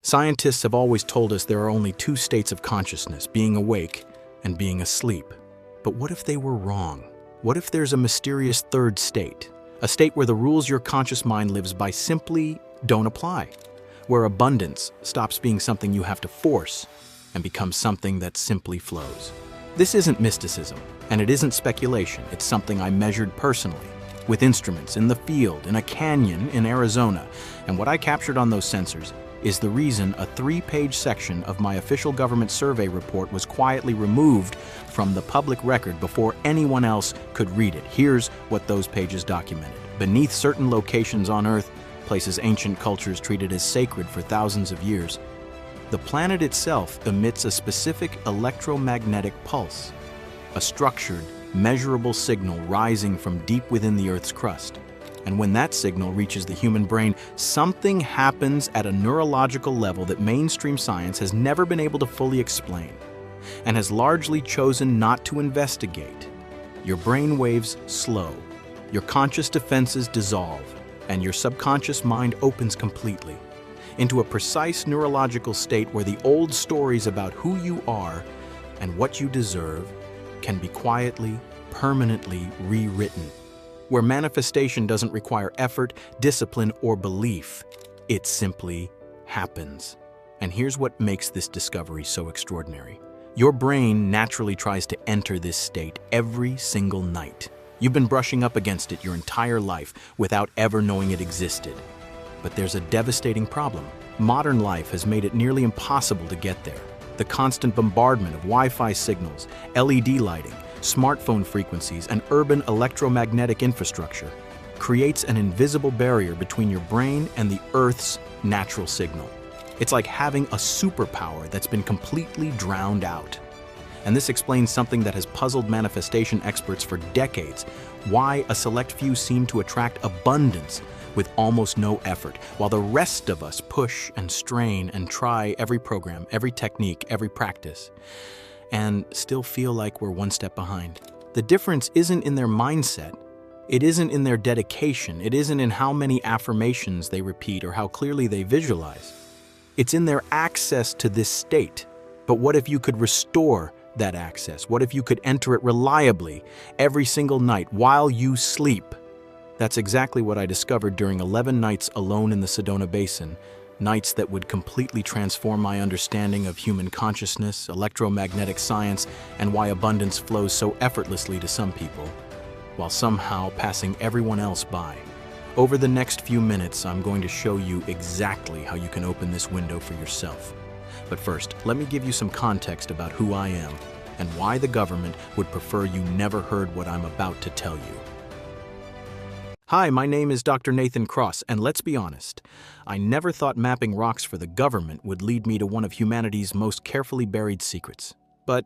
Scientists have always told us there are only two states of consciousness, being awake and being asleep. But what if they were wrong? What if there's a mysterious third state? A state where the rules your conscious mind lives by simply don't apply, where abundance stops being something you have to force and becomes something that simply flows. This isn't mysticism, and it isn't speculation. It's something I measured personally, with instruments, in the field, in a canyon in Arizona. And what I captured on those sensors is the reason a 3-page section of my official government survey report was quietly removed from the public record before anyone else could read it. Here's what those pages documented. Beneath certain locations on Earth, places ancient cultures treated as sacred for thousands of years, the planet itself emits a specific electromagnetic pulse, a structured, measurable signal rising from deep within the Earth's crust. And when that signal reaches the human brain, something happens at a neurological level that mainstream science has never been able to fully explain and has largely chosen not to investigate. Your brain waves slow, your conscious defenses dissolve, and your subconscious mind opens completely into a precise neurological state where the old stories about who you are and what you deserve can be quietly, permanently rewritten. Where manifestation doesn't require effort, discipline, or belief. It simply happens. And here's what makes this discovery so extraordinary. Your brain naturally tries to enter this state every single night. You've been brushing up against it your entire life without ever knowing it existed. But there's a devastating problem. Modern life has made it nearly impossible to get there. The constant bombardment of Wi-Fi signals, LED lighting, smartphone frequencies, and urban electromagnetic infrastructure creates an invisible barrier between your brain and the Earth's natural signal. It's like having a superpower that's been completely drowned out. And this explains something that has puzzled manifestation experts for decades: why a select few seem to attract abundance with almost no effort, while the rest of us push and strain and try every program, every technique, every practice, and still feel like we're one step behind. The difference isn't in their mindset. It isn't in their dedication. It isn't in how many affirmations they repeat or how clearly they visualize. It's in their access to this state. But what if you could restore that access? What if you could enter it reliably every single night while you sleep? That's exactly what I discovered during 11 nights alone in the Sedona Basin, nights that would completely transform my understanding of human consciousness, electromagnetic science, and why abundance flows so effortlessly to some people, while somehow passing everyone else by. Over the next few minutes, I'm going to show you exactly how you can open this window for yourself. But first, let me give you some context about who I am and why the government would prefer you never heard what I'm about to tell you. Hi, my name is Dr. Nathan Cross, and let's be honest, I never thought mapping rocks for the government would lead me to one of humanity's most carefully buried secrets. But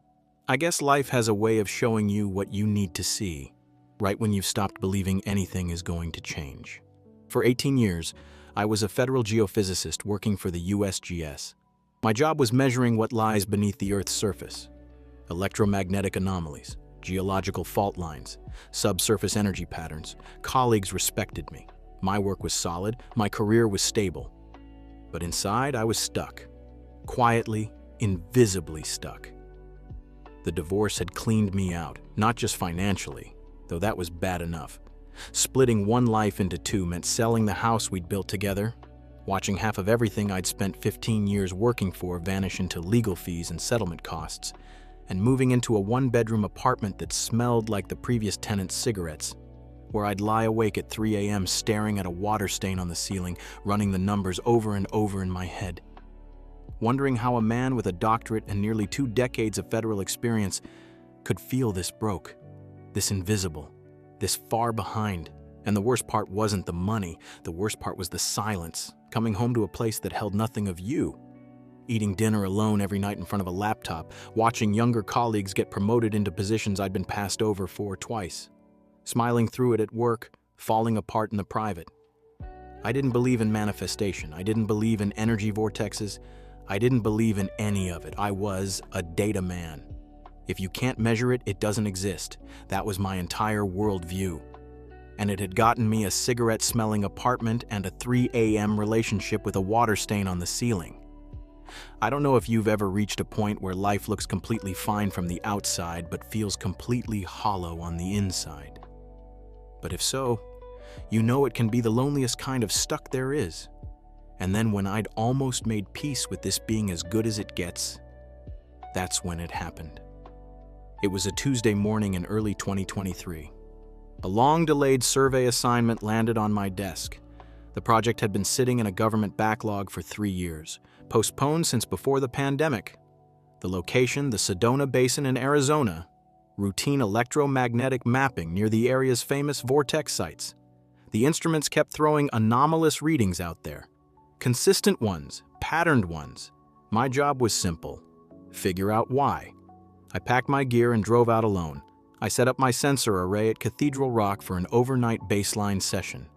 I guess life has a way of showing you what you need to see, right when you've stopped believing anything is going to change. For 18 years, I was a federal geophysicist working for the USGS. My job was measuring what lies beneath the Earth's surface: electromagnetic anomalies, geological fault lines, subsurface energy patterns. Colleagues respected me. My work was solid, my career was stable. But inside, I was stuck. Quietly, invisibly stuck. The divorce had cleaned me out, not just financially, though that was bad enough. Splitting one life into two meant selling the house we'd built together, watching half of everything I'd spent 15 years working for vanish into legal fees and settlement costs, and moving into a one-bedroom apartment that smelled like the previous tenant's cigarettes, where I'd lie awake at 3 a.m. staring at a water stain on the ceiling, running the numbers over and over in my head, wondering how a man with a doctorate and nearly 2 decades of federal experience could feel this broke, this invisible, this far behind. And the worst part wasn't the money. The worst part was the silence, coming home to a place that held nothing of you. Eating dinner alone every night in front of a laptop, watching younger colleagues get promoted into positions I'd been passed over for twice, smiling through it at work, falling apart in the private. I didn't believe in manifestation. I didn't believe in energy vortexes. I didn't believe in any of it. I was a data man. If you can't measure it, it doesn't exist. That was my entire worldview. And it had gotten me a cigarette-smelling apartment and a 3 a.m. relationship with a water stain on the ceiling. I don't know if you've ever reached a point where life looks completely fine from the outside but feels completely hollow on the inside. But if so, you know it can be the loneliest kind of stuck there is. And then when I'd almost made peace with this being as good as it gets, that's when it happened. It was a Tuesday morning in early 2023. A long-delayed survey assignment landed on my desk. The project had been sitting in a government backlog for 3 years, postponed since before the pandemic. The location, the Sedona Basin in Arizona. Routine electromagnetic mapping near the area's famous vortex sites. The instruments kept throwing anomalous readings out there. Consistent ones, patterned ones. My job was simple. Figure out why. I packed my gear and drove out alone. I set up my sensor array at Cathedral Rock for an overnight baseline session.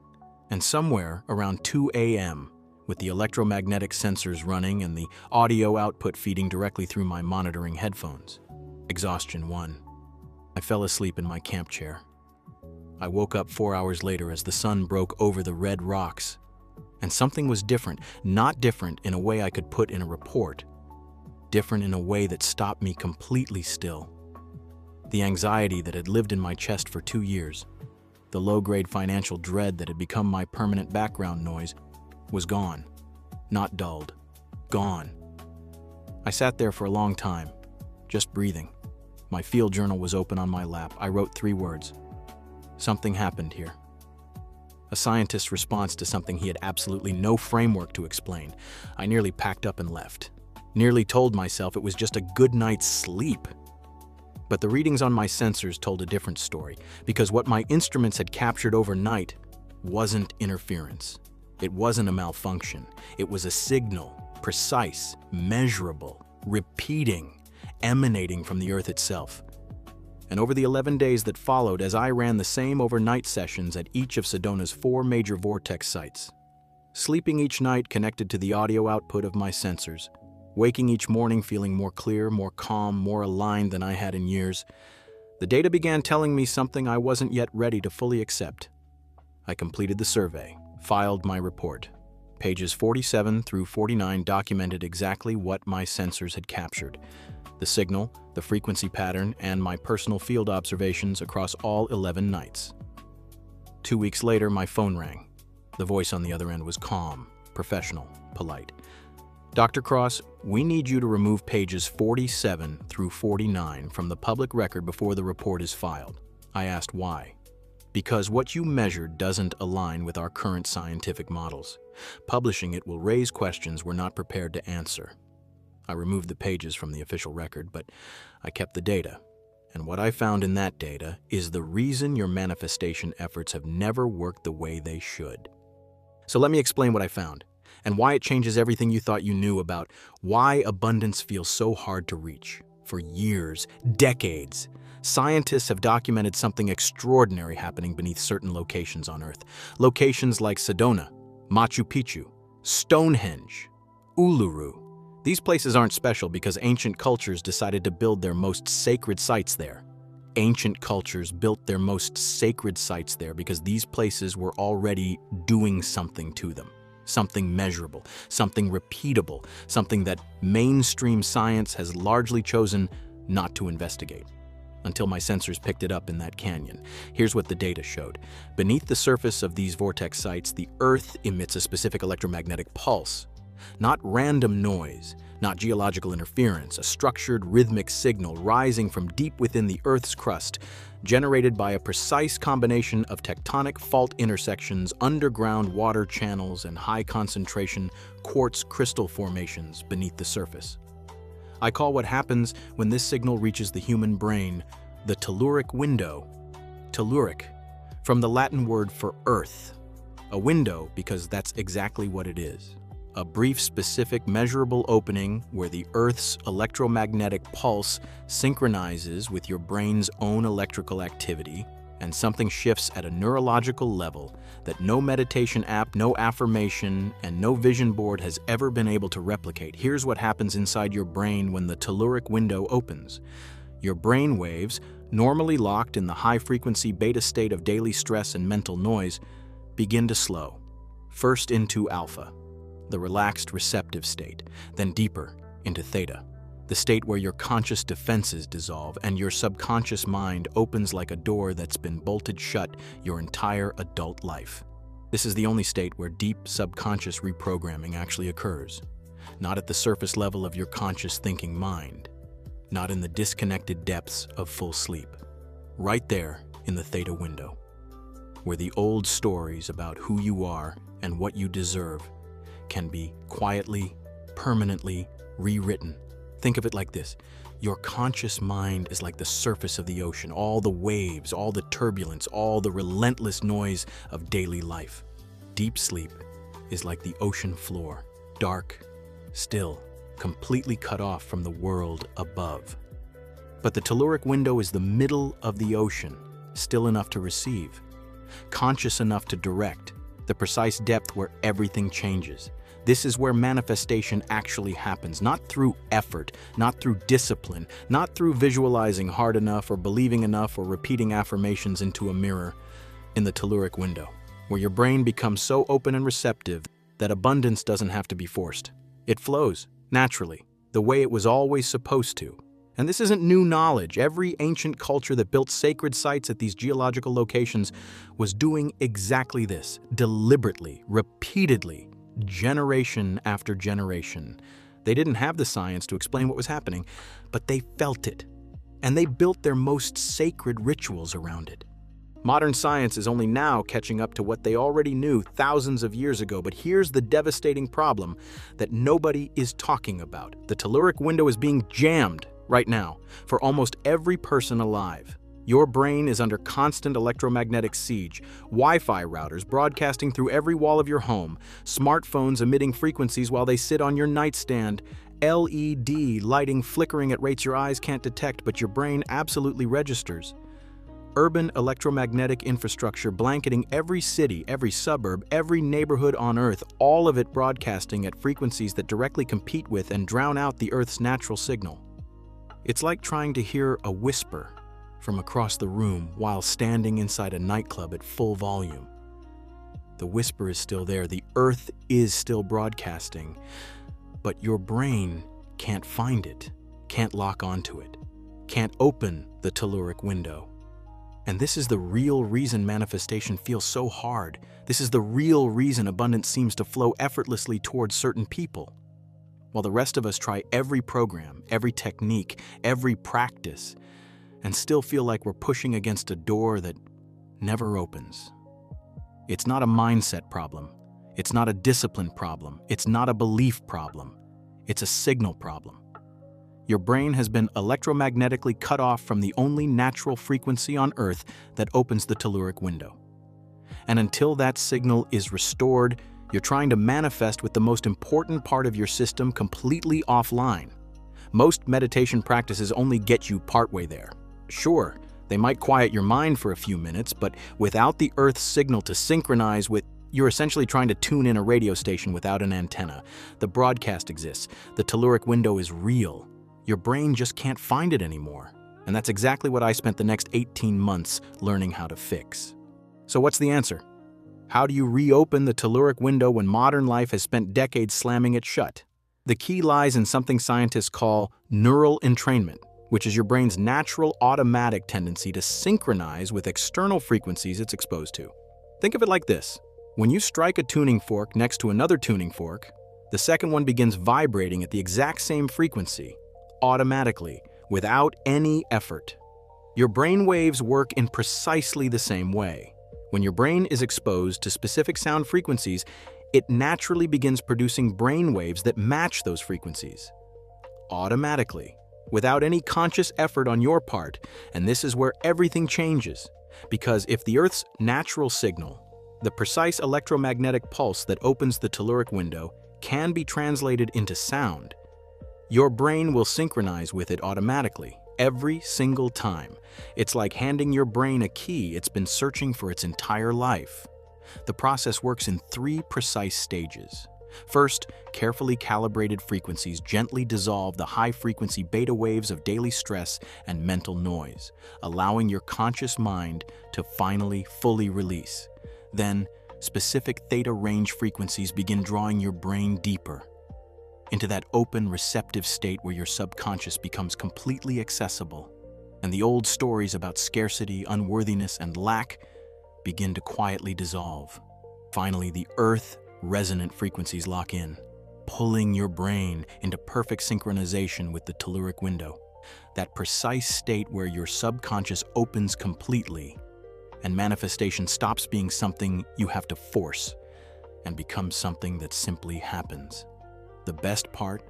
And somewhere around 2 a.m., with the electromagnetic sensors running and the audio output feeding directly through my monitoring headphones, exhaustion won. I fell asleep in my camp chair. I woke up 4 hours later as the sun broke over the red rocks. And something was different, not different in a way I could put in a report. Different in a way that stopped me completely still. The anxiety that had lived in my chest for 2 years, the low-grade financial dread that had become my permanent background noise, was gone. Not dulled. Gone. I sat there for a long time, just breathing. My field journal was open on my lap. I wrote 3 words. Something happened here. A scientist's response to something he had absolutely no framework to explain. I nearly packed up and left. Nearly told myself it was just a good night's sleep. But the readings on my sensors told a different story, because what my instruments had captured overnight wasn't interference. It wasn't a malfunction. It was a signal, precise, measurable, repeating, emanating from the Earth itself. And over the 11 days that followed, as I ran the same overnight sessions at each of Sedona's 4 major vortex sites, sleeping each night connected to the audio output of my sensors, waking each morning feeling more clear, more calm, more aligned than I had in years, the data began telling me something I wasn't yet ready to fully accept. I completed the survey, filed my report. Pages 47 through 49 documented exactly what my sensors had captured: the signal, the frequency pattern, and my personal field observations across all 11 nights. 2 weeks later, my phone rang. The voice on the other end was calm, professional, polite. Dr. Cross, we need you to remove pages 47 through 49 from the public record before the report is filed. I asked why. Because what you measured doesn't align with our current scientific models. Publishing it will raise questions we're not prepared to answer. I removed the pages from the official record, but I kept the data. And what I found in that data is the reason your manifestation efforts have never worked the way they should. So let me explain what I found, and why it changes everything you thought you knew about why abundance feels so hard to reach. For years, decades, scientists have documented something extraordinary happening beneath certain locations on Earth. Locations like Sedona, Machu Picchu, Stonehenge, Uluru. These places aren't special because ancient cultures decided to build their most sacred sites there. Ancient cultures built their most sacred sites there because these places were already doing something to them. Something measurable, something repeatable, something that mainstream science has largely chosen not to investigate. Until my sensors picked it up in that canyon. Here's what the data showed. Beneath the surface of these vortex sites, the Earth emits a specific electromagnetic pulse. Not random noise, not geological interference, a structured rhythmic signal rising from deep within the Earth's crust, generated by a precise combination of tectonic fault intersections, underground water channels, and high-concentration quartz crystal formations beneath the surface. I call what happens when this signal reaches the human brain the Telluric window. Telluric, from the Latin word for earth. A window because that's exactly what it is. A brief, specific, measurable opening where the Earth's electromagnetic pulse synchronizes with your brain's own electrical activity, and something shifts at a neurological level that no meditation app, no affirmation, and no vision board has ever been able to replicate. Here's what happens inside your brain when the Telluric window opens. Your brain waves, normally locked in the high-frequency beta state of daily stress and mental noise, begin to slow. First into alpha. the relaxed receptive state, then deeper into theta, the state where your conscious defenses dissolve and your subconscious mind opens like a door that's been bolted shut your entire adult life. This is the only state where deep subconscious reprogramming actually occurs, not at the surface level of your conscious thinking mind, not in the disconnected depths of full sleep, right there in the theta window, where the old stories about who you are and what you deserve can be quietly, permanently rewritten. Think of it like this. Your conscious mind is like the surface of the ocean, all the waves, all the turbulence, all the relentless noise of daily life. Deep sleep is like the ocean floor, dark, still, completely cut off from the world above. But the telluric window is the middle of the ocean, still enough to receive, conscious enough to direct, the precise depth where everything changes. This is where manifestation actually happens, not through effort, not through discipline, not through visualizing hard enough or believing enough or repeating affirmations into a mirror. In the telluric window, where your brain becomes so open and receptive that abundance doesn't have to be forced. It flows, naturally, the way it was always supposed to. And this isn't new knowledge. Every ancient culture that built sacred sites at these geological locations was doing exactly this, deliberately, repeatedly, generation after generation. They didn't have the science to explain what was happening, but they felt it, and they built their most sacred rituals around it. Modern science is only now catching up to what they already knew thousands of years ago, but here's the devastating problem that nobody is talking about. The telluric window is being jammed right now for almost every person alive. Your brain is under constant electromagnetic siege, Wi-Fi routers broadcasting through every wall of your home, smartphones emitting frequencies while they sit on your nightstand, LED lighting flickering at rates your eyes can't detect but your brain absolutely registers. Urban electromagnetic infrastructure blanketing every city, every suburb, every neighborhood on Earth, all of it broadcasting at frequencies that directly compete with and drown out the Earth's natural signal. It's like trying to hear a whisper from across the room while standing inside a nightclub at full volume. The whisper is still there, the Earth is still broadcasting, but your brain can't find it, can't lock onto it, can't open the telluric window. And this is the real reason manifestation feels so hard. This is the real reason abundance seems to flow effortlessly towards certain people, while the rest of us try every program, every technique, every practice, and still feel like we're pushing against a door that never opens. It's not a mindset problem. It's not a discipline problem. It's not a belief problem. It's a signal problem. Your brain has been electromagnetically cut off from the only natural frequency on Earth that opens the telluric window. And until that signal is restored, you're trying to manifest with the most important part of your system completely offline. Most meditation practices only get you partway there. Sure, they might quiet your mind for a few minutes, but without the Earth's signal to synchronize with, you're essentially trying to tune in a radio station without an antenna. The broadcast exists. The telluric window is real. Your brain just can't find it anymore. And that's exactly what I spent the next 18 months learning how to fix. So what's the answer? How do you reopen the telluric window when modern life has spent decades slamming it shut? The key lies in something scientists call neural entrainment, which is your brain's natural automatic tendency to synchronize with external frequencies it's exposed to. Think of it like this. When you strike a tuning fork next to another tuning fork, the second one begins vibrating at the exact same frequency, automatically, without any effort. Your brain waves work in precisely the same way. When your brain is exposed to specific sound frequencies, it naturally begins producing brain waves that match those frequencies, automatically, without any conscious effort on your part. And this is where everything changes, because if the Earth's natural signal, the precise electromagnetic pulse that opens the telluric window, can be translated into sound, your brain will synchronize with it automatically, every single time. It's like handing your brain a key it's been searching for its entire life. The process works in 3 precise stages. First, carefully calibrated frequencies gently dissolve the high-frequency beta waves of daily stress and mental noise, allowing your conscious mind to finally fully release. Then, specific theta range frequencies begin drawing your brain deeper into that open, receptive state where your subconscious becomes completely accessible, and the old stories about scarcity, unworthiness, and lack begin to quietly dissolve. Finally, the earth resonant frequencies lock in, pulling your brain into perfect synchronization with the telluric window, that precise state where your subconscious opens completely and manifestation stops being something you have to force and becomes something that simply happens. The best part,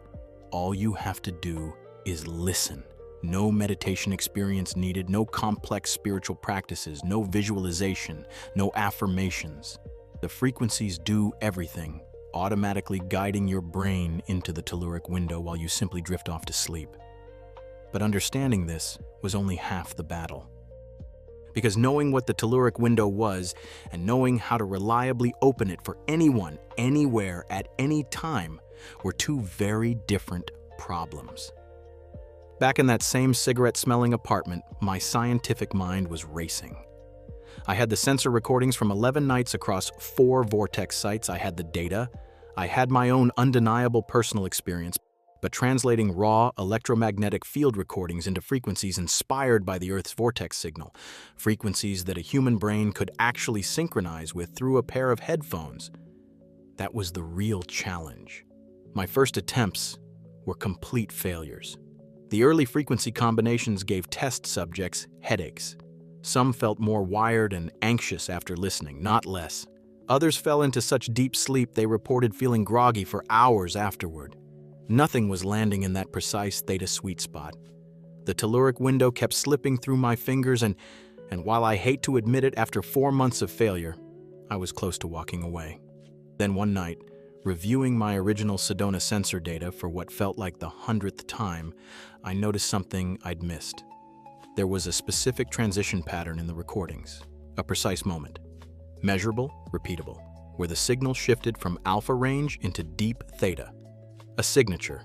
all you have to do is listen. No meditation experience needed, no complex spiritual practices, no visualization, no affirmations. The frequencies do everything, automatically guiding your brain into the telluric window while you simply drift off to sleep. But understanding this was only half the battle. Because knowing what the telluric window was and knowing how to reliably open it for anyone, anywhere, at any time were two very different problems. Back in that same cigarette-smelling apartment, my scientific mind was racing. I had the sensor recordings from 11 nights across 4 vortex sites. I had the data. I had my own undeniable personal experience, but translating raw electromagnetic field recordings into frequencies inspired by the Earth's vortex signal, frequencies that a human brain could actually synchronize with through a pair of headphones, that was the real challenge. My first attempts were complete failures. The early frequency combinations gave test subjects headaches. Some felt more wired and anxious after listening, not less. Others fell into such deep sleep they reported feeling groggy for hours afterward. Nothing was landing in that precise theta sweet spot. The telluric window kept slipping through my fingers, and while I hate to admit it, after 4 months of failure, I was close to walking away. Then one night, reviewing my original Sedona sensor data for what felt like the 100th time, I noticed something I'd missed. There was a specific transition pattern in the recordings, a precise moment, measurable, repeatable, where the signal shifted from alpha range into deep theta. A signature,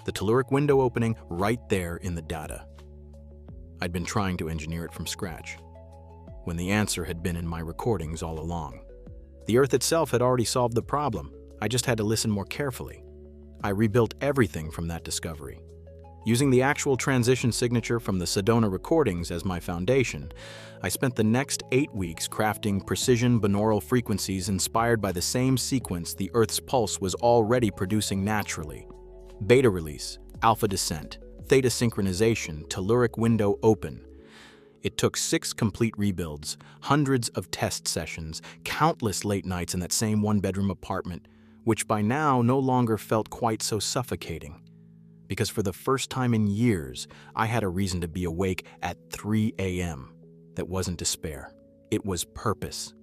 the telluric window opening right there in the data. I'd been trying to engineer it from scratch, when the answer had been in my recordings all along. The Earth itself had already solved the problem. I just had to listen more carefully. I rebuilt everything from that discovery. Using the actual transition signature from the Sedona recordings as my foundation, I spent the next 8 weeks crafting precision binaural frequencies inspired by the same sequence the Earth's pulse was already producing naturally. Beta release, alpha descent, theta synchronization, telluric window open. It took 6 complete rebuilds, hundreds of test sessions, countless late nights in that same one-bedroom apartment, which by now no longer felt quite so suffocating. Because for the first time in years, I had a reason to be awake at 3 a.m. That wasn't despair. It was purpose.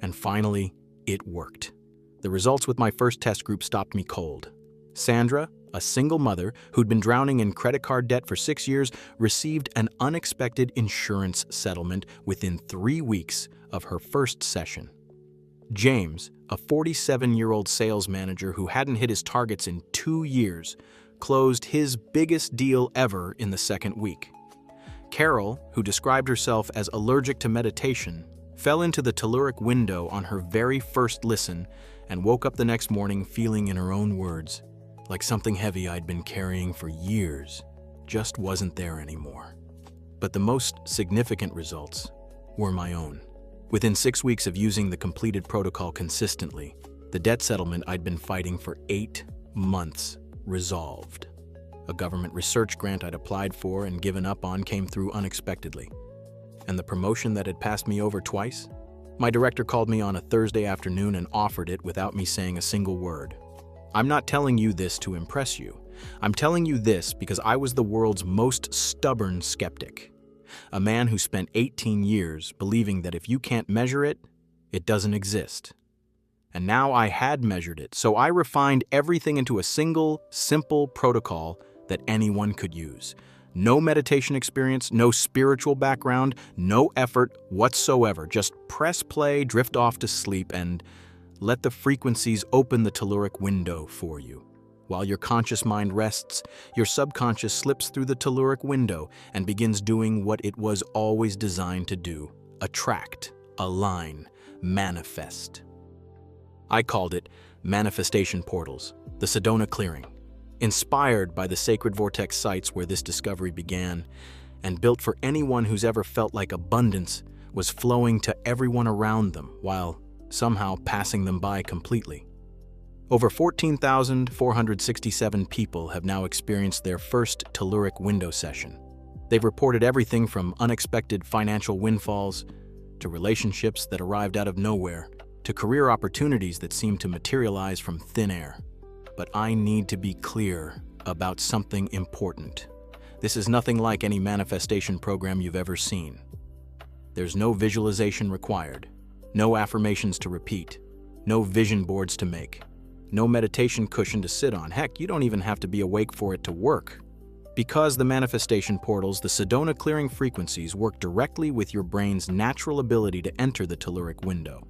And finally, it worked. The results with my first test group stopped me cold. Sandra, a single mother who'd been drowning in credit card debt for 6 years, received an unexpected insurance settlement within 3 weeks of her first session. James, a 47-year-old sales manager who hadn't hit his targets in 2 years, closed his biggest deal ever in the second week. Carol, who described herself as allergic to meditation, fell into the telluric window on her very first listen and woke up the next morning feeling, in her own words, like something heavy I'd been carrying for years just wasn't there anymore. But the most significant results were my own. Within 6 weeks of using the completed protocol consistently, the debt settlement I'd been fighting for 8 months resolved. A government research grant I'd applied for and given up on came through unexpectedly. And the promotion that had passed me over twice? My director called me on a Thursday afternoon and offered it without me saying a single word. I'm not telling you this to impress you. I'm telling you this because I was the world's most stubborn skeptic. A man who spent 18 years believing that if you can't measure it, it doesn't exist. And now I had measured it, so I refined everything into a single, simple protocol that anyone could use. No meditation experience, no spiritual background, no effort whatsoever. Just press play, drift off to sleep, and let the frequencies open the telluric window for you. While your conscious mind rests, your subconscious slips through the telluric window and begins doing what it was always designed to do: attract, align, manifest. I called it Manifestation Portals, the Sedona Clearing. Inspired by the sacred vortex sites where this discovery began, and built for anyone who's ever felt like abundance was flowing to everyone around them while somehow passing them by completely. Over 14,467 people have now experienced their first Telluric window session. They've reported everything from unexpected financial windfalls, to relationships that arrived out of nowhere, to career opportunities that seemed to materialize from thin air. But I need to be clear about something important. This is nothing like any manifestation program you've ever seen. There's no visualization required, no affirmations to repeat, no vision boards to make, no meditation cushion to sit on. Heck, you don't even have to be awake for it to work. Because the manifestation portals, the Sedona clearing frequencies, work directly with your brain's natural ability to enter the Telluric window.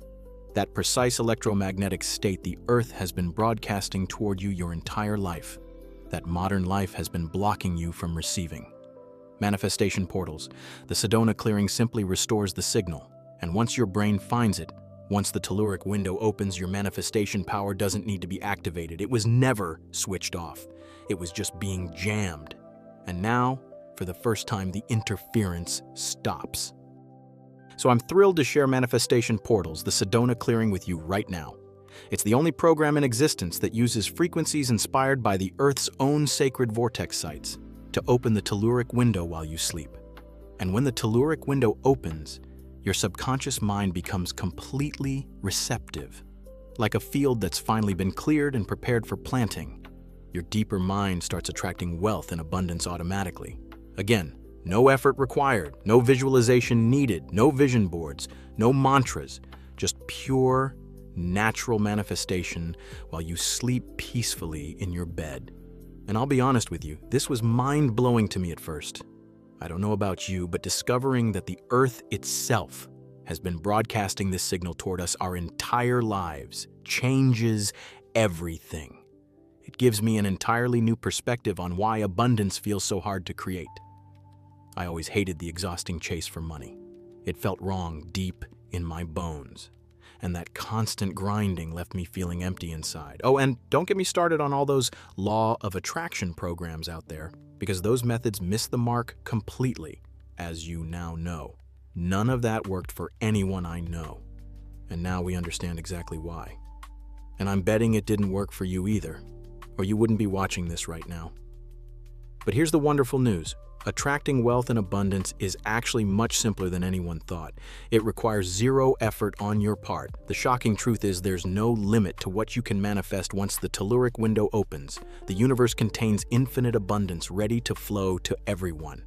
That precise electromagnetic state the Earth has been broadcasting toward you your entire life, that modern life has been blocking you from receiving. Manifestation portals, the Sedona clearing simply restores the signal, and once your brain finds it, once the Telluric window opens, your manifestation power doesn't need to be activated. It was never switched off. It was just being jammed. And now, for the first time, the interference stops. So I'm thrilled to share Manifestation Portals, the Sedona Clearing, with you right now. It's the only program in existence that uses frequencies inspired by the Earth's own sacred vortex sites to open the Telluric window while you sleep. And when the Telluric window opens, your subconscious mind becomes completely receptive, like a field that's finally been cleared and prepared for planting. Your deeper mind starts attracting wealth and abundance automatically. Again, no effort required, no visualization needed, no vision boards, no mantras, just pure, natural manifestation while you sleep peacefully in your bed. And I'll be honest with you, this was mind-blowing to me at first. I don't know about you, but discovering that the Earth itself has been broadcasting this signal toward us our entire lives changes everything. It gives me an entirely new perspective on why abundance feels so hard to create. I always hated the exhausting chase for money. It felt wrong deep in my bones. And that constant grinding left me feeling empty inside. Oh, and don't get me started on all those law of attraction programs out there, because those methods miss the mark completely, as you now know. None of that worked for anyone I know. And now we understand exactly why. And I'm betting it didn't work for you either, or you wouldn't be watching this right now. But here's the wonderful news. Attracting wealth and abundance is actually much simpler than anyone thought. It requires zero effort on your part. The shocking truth is there's no limit to what you can manifest once the Telluric window opens. The universe contains infinite abundance ready to flow to everyone.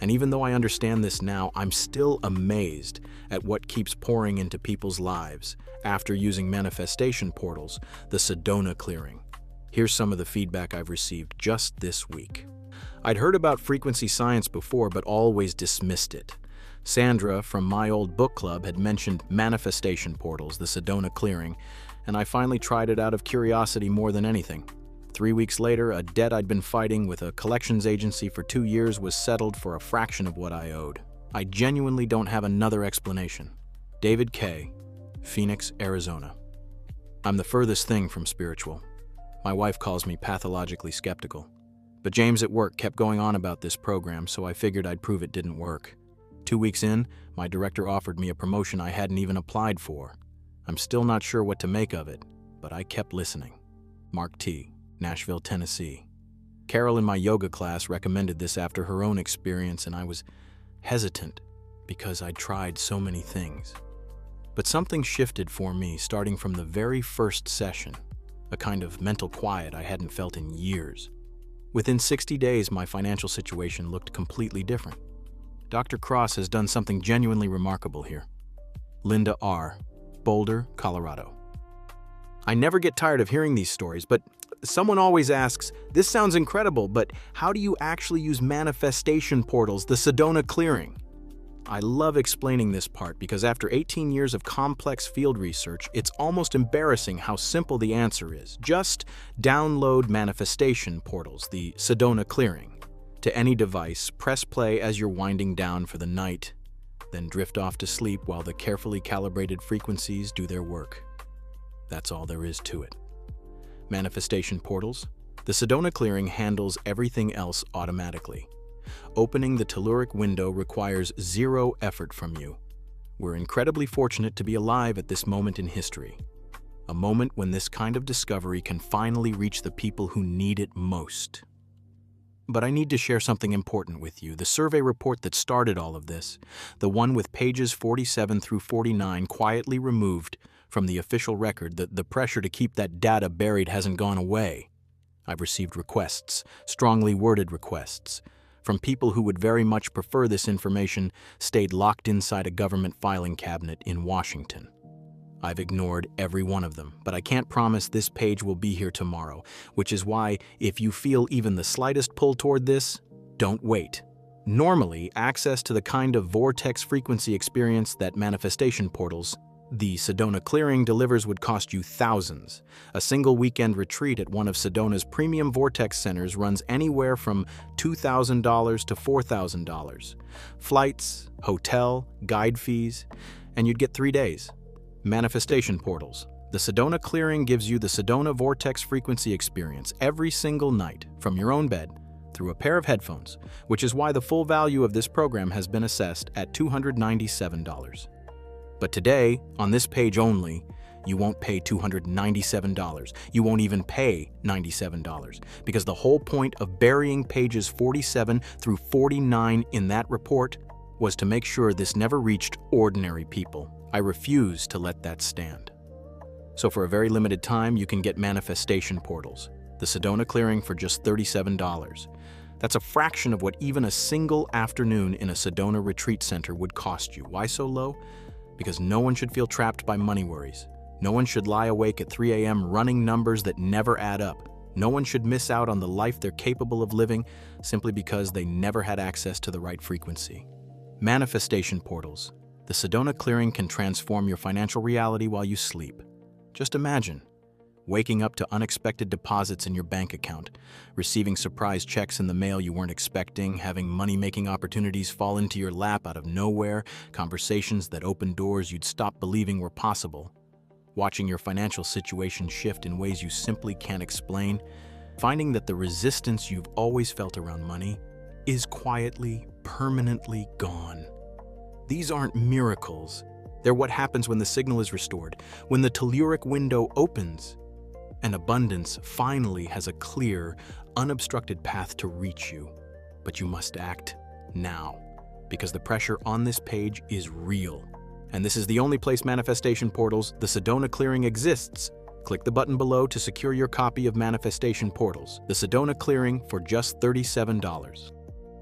And even though I understand this now, I'm still amazed at what keeps pouring into people's lives after using manifestation portals, the Sedona clearing. Here's some of the feedback I've received just this week. I'd heard about frequency science before, but always dismissed it. Sandra from my old book club had mentioned manifestation portals, the Sedona clearing, and I finally tried it out of curiosity more than anything. 3 weeks later, a debt I'd been fighting with a collections agency for 2 years was settled for a fraction of what I owed. I genuinely don't have another explanation. David K., Phoenix, Arizona. I'm the furthest thing from spiritual. My wife calls me pathologically skeptical. But James at work kept going on about this program, so I figured I'd prove it didn't work. 2 weeks in, my director offered me a promotion I hadn't even applied for. I'm still not sure what to make of it, but I kept listening. Mark T., Nashville, Tennessee. Carol in my yoga class recommended this after her own experience, and I was hesitant because I'd tried so many things. But something shifted for me starting from the very first session, a kind of mental quiet I hadn't felt in years. Within 60 days, my financial situation looked completely different. Dr. Cross has done something genuinely remarkable here. Linda R., Boulder, Colorado. I never get tired of hearing these stories, but someone always asks, this sounds incredible, but how do you actually use manifestation portals, the Sedona clearing? I love explaining this part because after 18 years of complex field research, it's almost embarrassing how simple the answer is. Just download manifestation portals, the Sedona clearing, to any device, press play as you're winding down for the night, then drift off to sleep while the carefully calibrated frequencies do their work. That's all there is to it. Manifestation portals. The Sedona clearing handles everything else automatically. Opening the Telluric window requires zero effort from you. We're incredibly fortunate to be alive at this moment in history. A moment when this kind of discovery can finally reach the people who need it most. But I need to share something important with you. The survey report that started all of this, the one with pages 47 through 49 quietly removed from the official record, the pressure to keep that data buried hasn't gone away. I've received requests, strongly worded requests, from people who would very much prefer this information stayed locked inside a government filing cabinet in Washington. I've ignored every one of them, but I can't promise this page will be here tomorrow, which is why, if you feel even the slightest pull toward this, don't wait. Normally, access to the kind of vortex frequency experience that manifestation portals, the Sedona clearing, delivers would cost you thousands. A single weekend retreat at one of Sedona's premium vortex centers runs anywhere from $2,000 to $4,000. Flights, hotel, guide fees, and you'd get 3 days. Manifestation portals. The Sedona clearing gives you the Sedona vortex frequency experience every single night from your own bed through a pair of headphones, which is why the full value of this program has been assessed at $297. But today, on this page only, you won't pay $297. You won't even pay $97, because the whole point of burying pages 47 through 49 in that report was to make sure this never reached ordinary people. I refuse to let that stand. So for a very limited time, you can get manifestation portals, the Sedona clearing, for just $37. That's a fraction of what even a single afternoon in a Sedona retreat center would cost you. Why so low? Because no one should feel trapped by money worries. No one should lie awake at 3 a.m. running numbers that never add up. No one should miss out on the life they're capable of living simply because they never had access to the right frequency. Manifestation portals. The Sedona clearing can transform your financial reality while you sleep. Just imagine waking up to unexpected deposits in your bank account, receiving surprise checks in the mail you weren't expecting, having money-making opportunities fall into your lap out of nowhere, conversations that open doors you'd stopped believing were possible, watching your financial situation shift in ways you simply can't explain, finding that the resistance you've always felt around money is quietly, permanently gone. These aren't miracles. They're what happens when the signal is restored, when the Telluric window opens, and abundance finally has a clear, unobstructed path to reach you. But you must act now, because the pressure on this page is real. And this is the only place Manifestation Portals, the Sedona clearing, exists. Click the button below to secure your copy of Manifestation Portals, the Sedona clearing, for just $37.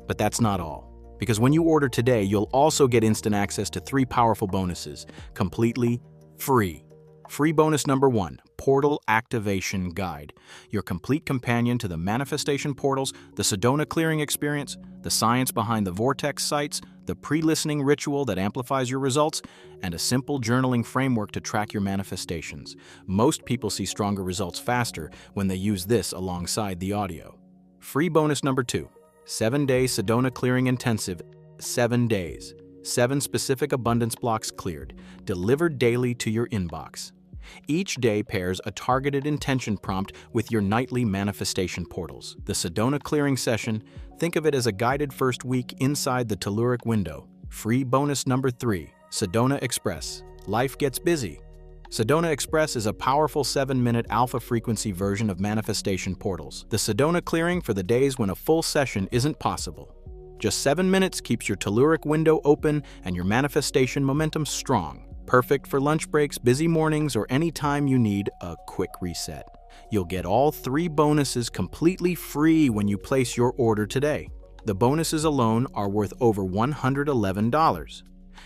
But that's not all. Because when you order today, you'll also get instant access to 3 powerful bonuses, completely free. Free bonus number 1, Portal Activation Guide, your complete companion to the Manifestation Portals, the Sedona clearing experience, the science behind the vortex sites, the pre-listening ritual that amplifies your results, and a simple journaling framework to track your manifestations. Most people see stronger results faster when they use this alongside the audio. Free bonus number 2, 7-day Sedona clearing intensive, 7 days. 7 specific abundance blocks cleared, delivered daily to your inbox. Each day pairs a targeted intention prompt with your nightly manifestation portals. The Sedona clearing session, think of it as a guided first week inside the Telluric window. Free bonus number 3, Sedona Express. Life gets busy. Sedona Express is a powerful 7-minute alpha frequency version of manifestation portals. The Sedona clearing for the days when a full session isn't possible. Just 7 minutes keeps your Telluric window open and your manifestation momentum strong. Perfect for lunch breaks, busy mornings, or any time you need a quick reset. You'll get all 3 bonuses completely free when you place your order today. The bonuses alone are worth over $111.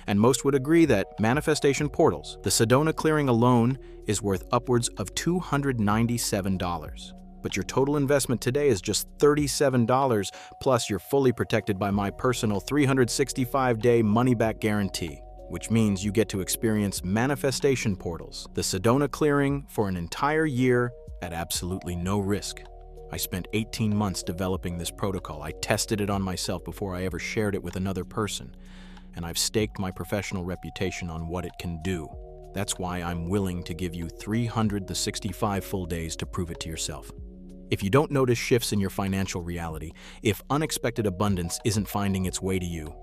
And most would agree that Manifestation Portals, the Sedona clearing alone, is worth upwards of $297. But your total investment today is just $37, plus you're fully protected by my personal 365-day money-back guarantee, which means you get to experience Manifestation Portals, the Sedona clearing, for an entire year at absolutely no risk. I spent 18 months developing this protocol. I tested it on myself before I ever shared it with another person, and I've staked my professional reputation on what it can do. That's why I'm willing to give you 365 full days to prove it to yourself. If you don't notice shifts in your financial reality, if unexpected abundance isn't finding its way to you,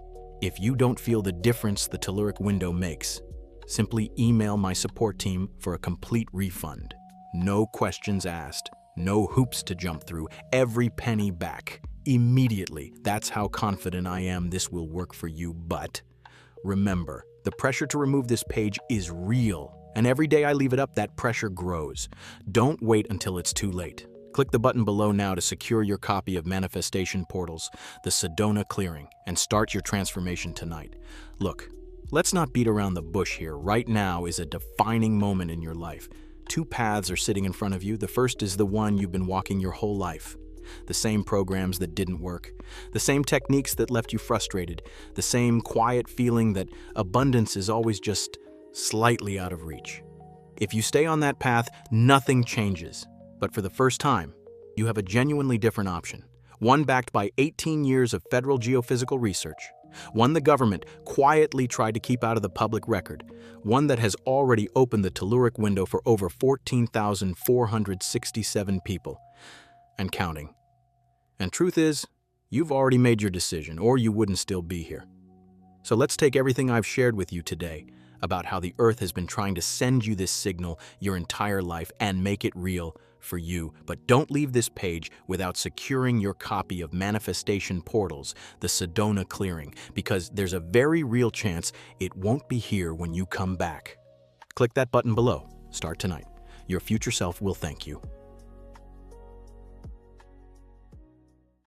if you don't feel the difference the Telluric window makes, simply email my support team for a complete refund. No questions asked, no hoops to jump through, every penny back, immediately. That's how confident I am this will work for you. But remember, the pressure to remove this page is real, and every day I leave it up, that pressure grows. Don't wait until it's too late. Click the button below now to secure your copy of Manifestation Portals, the Sedona Clearing, and start your transformation tonight. Look, let's not beat around the bush here. Right now is a defining moment in your life. Two paths are sitting in front of you. The first is the one you've been walking your whole life. The same programs that didn't work, the same techniques that left you frustrated, the same quiet feeling that abundance is always just slightly out of reach. If you stay on that path, nothing changes. But for the first time, you have a genuinely different option. One backed by 18 years of federal geophysical research. One the government quietly tried to keep out of the public record. One that has already opened the Telluric window for over 14,467 people. And counting. And truth is, you've already made your decision, or you wouldn't still be here. So let's take everything I've shared with you today about how the Earth has been trying to send you this signal your entire life and make it real for you. But don't leave this page without securing your copy of Manifestation Portals, the Sedona Clearing, because there's a very real chance it won't be here when you come back. Click that button below. Start tonight. Your future self will thank you.